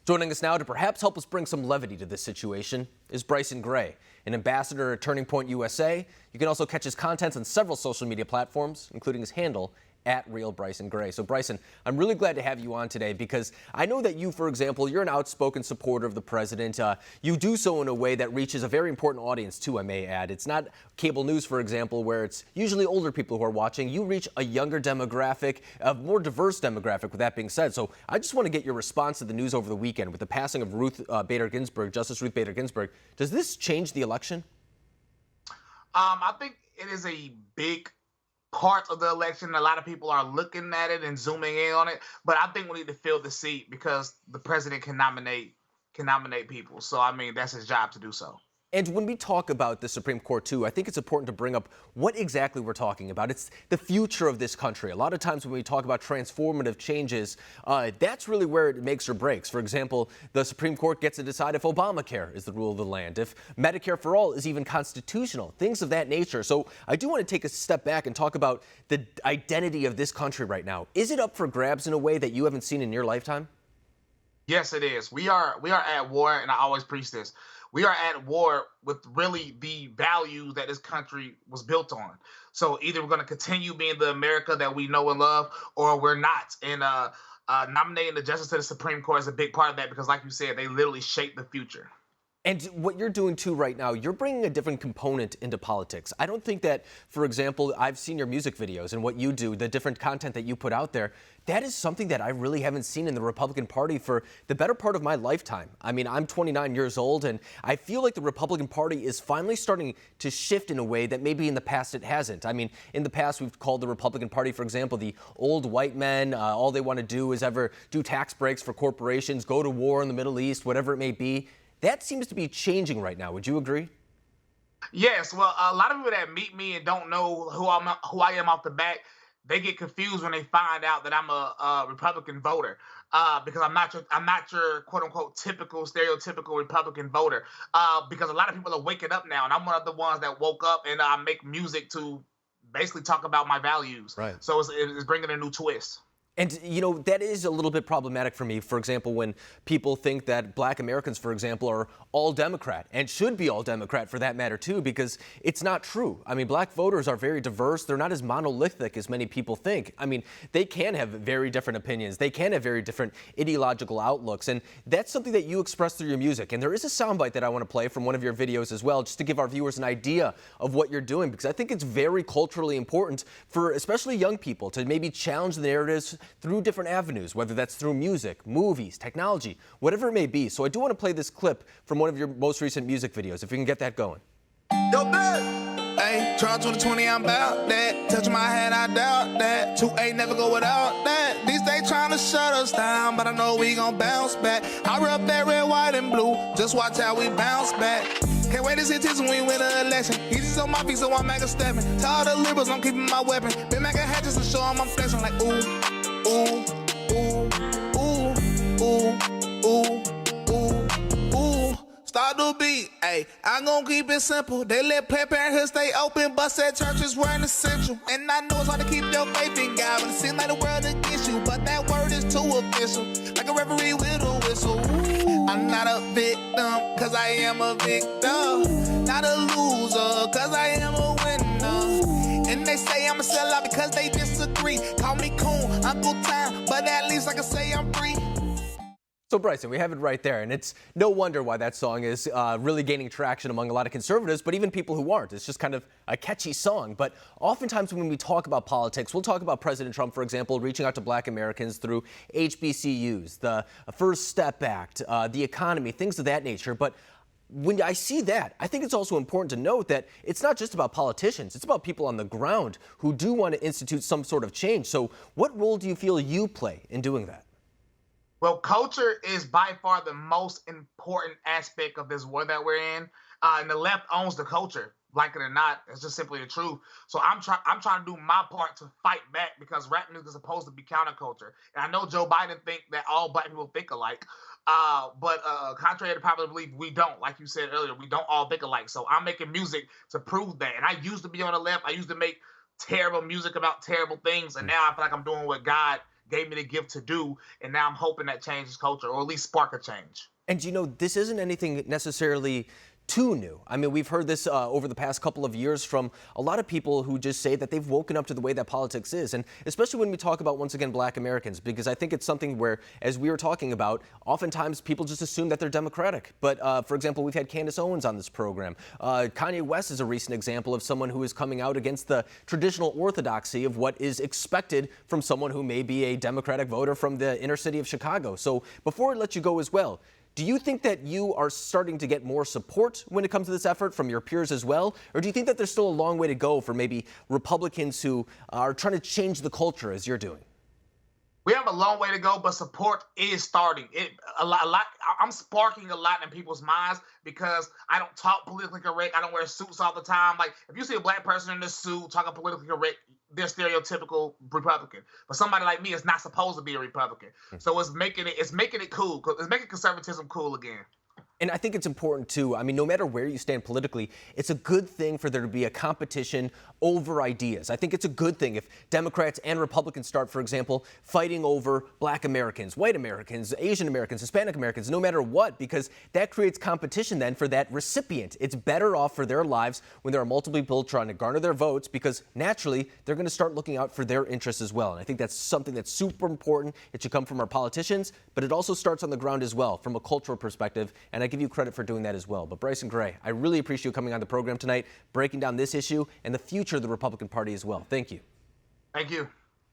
Joining us now to perhaps help us bring some levity to this situation is Bryson Gray, an ambassador at Turning Point USA. You can also catch his content on several social media platforms, including his handle @RealBrysonGray. So Bryson, I'm really glad to have you on today because I know that you, for example, you're an outspoken supporter of the president. You do so in a way that reaches a very important audience too, I may add. It's not cable news, for example, where it's usually older people who are watching. You reach a younger demographic, a more diverse demographic, with that being said. So I just want to get your response to the news over the weekend with the passing of Justice Ruth Bader Ginsburg. Does this change the election? I think it is a big part of the election. A lot of people are looking at it and zooming in on it, but I think we need to fill the seat because the president can nominate people. So I mean, that's his job to do so. And when we talk about the Supreme Court, too, I think it's important to bring up what exactly we're talking about. It's the future of this country. A lot of times when we talk about transformative changes, that's really where it makes or breaks. For example, the Supreme Court gets to decide if Obamacare is the rule of the land, if Medicare for all is even constitutional, things of that nature. So I do want to take a step back and talk about the identity of this country right now. Is it up for grabs in a way that you haven't seen in your lifetime? Yes, it is. We are at war, and I always preach this. We are at war with really the values that this country was built on. So either we're going to continue being the America that we know and love, or we're not. And nominating the justice to the Supreme Court is a big part of that because, like you said, they literally shape the future. And what you're doing, too, right now, you're bringing a different component into politics. I don't think that, for example, I've seen your music videos and what you do, the different content that you put out there. That is something that I really haven't seen in the Republican Party for the better part of my lifetime. I mean, I'm 29 years old, and I feel like the Republican Party is finally starting to shift in a way that maybe in the past it hasn't. I mean, in the past, we've called the Republican Party, for example, the old white men. All they want to do is ever do tax breaks for corporations, go to war in the Middle East, whatever it may be. That seems to be changing right now. Would you agree? Yes. Well, a lot of people that meet me and don't know who I am off the bat, they get confused when they find out that I'm a Republican voter because I'm not your quote unquote typical stereotypical Republican voter because a lot of people are waking up now, and I'm one of the ones that woke up and make music to basically talk about my values. Right. So it's bringing a new twist. And, you know, that is a little bit problematic for me. For example, when people think that black Americans, for example, are all Democrat and should be all Democrat for that matter, too, because it's not true. I mean, black voters are very diverse. They're not as monolithic as many people think. I mean, they can have very different opinions. They can have very different ideological outlooks. And that's something that you express through your music. And there is a soundbite that I want to play from one of your videos as well, just to give our viewers an idea of what you're doing, because I think it's very culturally important for especially young people to maybe challenge the narratives through different avenues, whether that's through music, movies, technology, whatever it may be. So I do want to play this clip from one of your most recent music videos, if we can get that going. Yo, bitch. Hey, try 2020, I'm about that. Touch my head, I doubt that. 2A never go without that. These days trying to shut us down, but I know we gon' bounce back. I rep that red, white, and blue. Just watch how we bounce back. Can't wait to see this when we win the election. He's just on my feet, so I'm mega stepping. Tell all the liberals I'm keeping my weapon. Been making hatches and show them I'm flexing like ooh. Ooh, ooh, ooh, ooh, ooh, ooh, ooh. Start the beat, ayy. I'm gonna keep it simple. They let Planned Parenthood stay open, but said churches weren't essential. And I know it's hard to keep your faith in God, but it seems like the world against you. But that word is too official, like a referee with a whistle. Ooh. I'm not a victim, cause I am a victor. Not a loser, cause I am a winner. And they say I'm a sellout because they disagree. Call me coon, Uncle Time, but at least I can say I'm free. So, Bryson, we have it right there, and it's no wonder why that song is really gaining traction among a lot of conservatives, but even people who aren't. It's just kind of a catchy song. But oftentimes when we talk about politics, we'll talk about President Trump, for example, reaching out to black Americans through HBCUs, the First Step Act, the economy, things of that nature. But when I see that, I think it's also important to note that it's not just about politicians. It's about people on the ground who do want to institute some sort of change. So what role do you feel you play in doing that? Well, culture is by far the most important aspect of this war that we're in. And the left owns the culture, like it or not. It's just simply the truth. So I'm trying to do my part to fight back because rap music is supposed to be counterculture. And I know Joe Biden think that all black people think alike. But contrary to popular belief, we don't. Like you said earlier, we don't all think alike. So I'm making music to prove that. And I used to be on the left. I used to make terrible music about terrible things. And now I feel like I'm doing what God gave me the gift to do. And now I'm hoping that changes culture, or at least spark a change. And this isn't anything necessarily too new. I mean, we've heard this over the past couple of years from a lot of people who just say that they've woken up to the way that politics is. And especially when we talk about, once again, Black Americans, because I think it's something where, as we were talking about, oftentimes people just assume that they're Democratic. But for example, we've had Candace Owens on this program. Kanye West is a recent example of someone who is coming out against the traditional orthodoxy of what is expected from someone who may be a Democratic voter from the inner city of Chicago. So before I let you go as well, do you think that you are starting to get more support when it comes to this effort from your peers as well? Or do you think that there's still a long way to go for maybe Republicans who are trying to change the culture as you're doing? We have a long way to go, but support is starting. I'm sparking a lot in people's minds because I don't talk politically correct. I don't wear suits all the time. Like, if you see a Black person in a suit talking politically correct, they're stereotypical Republican. But somebody like me is not supposed to be a Republican. So it's making it cool. It's making conservatism cool again. And I think it's important, too. I mean, no matter where you stand politically, it's a good thing for there to be a competition over ideas. I think it's a good thing if Democrats and Republicans start, for example, fighting over Black Americans, white Americans, Asian Americans, Hispanic Americans, no matter what, because that creates competition then for that recipient. It's better off for their lives when there are multiple people trying to garner their votes, because naturally they're going to start looking out for their interests as well. And I think that's something that's super important. It should come from our politicians, but it also starts on the ground as well from a cultural perspective. And I give you credit for doing that as well. But Bryson Gray, I really appreciate you coming on the program tonight, breaking down this issue and the future of the Republican Party as well. Thank you. Thank you.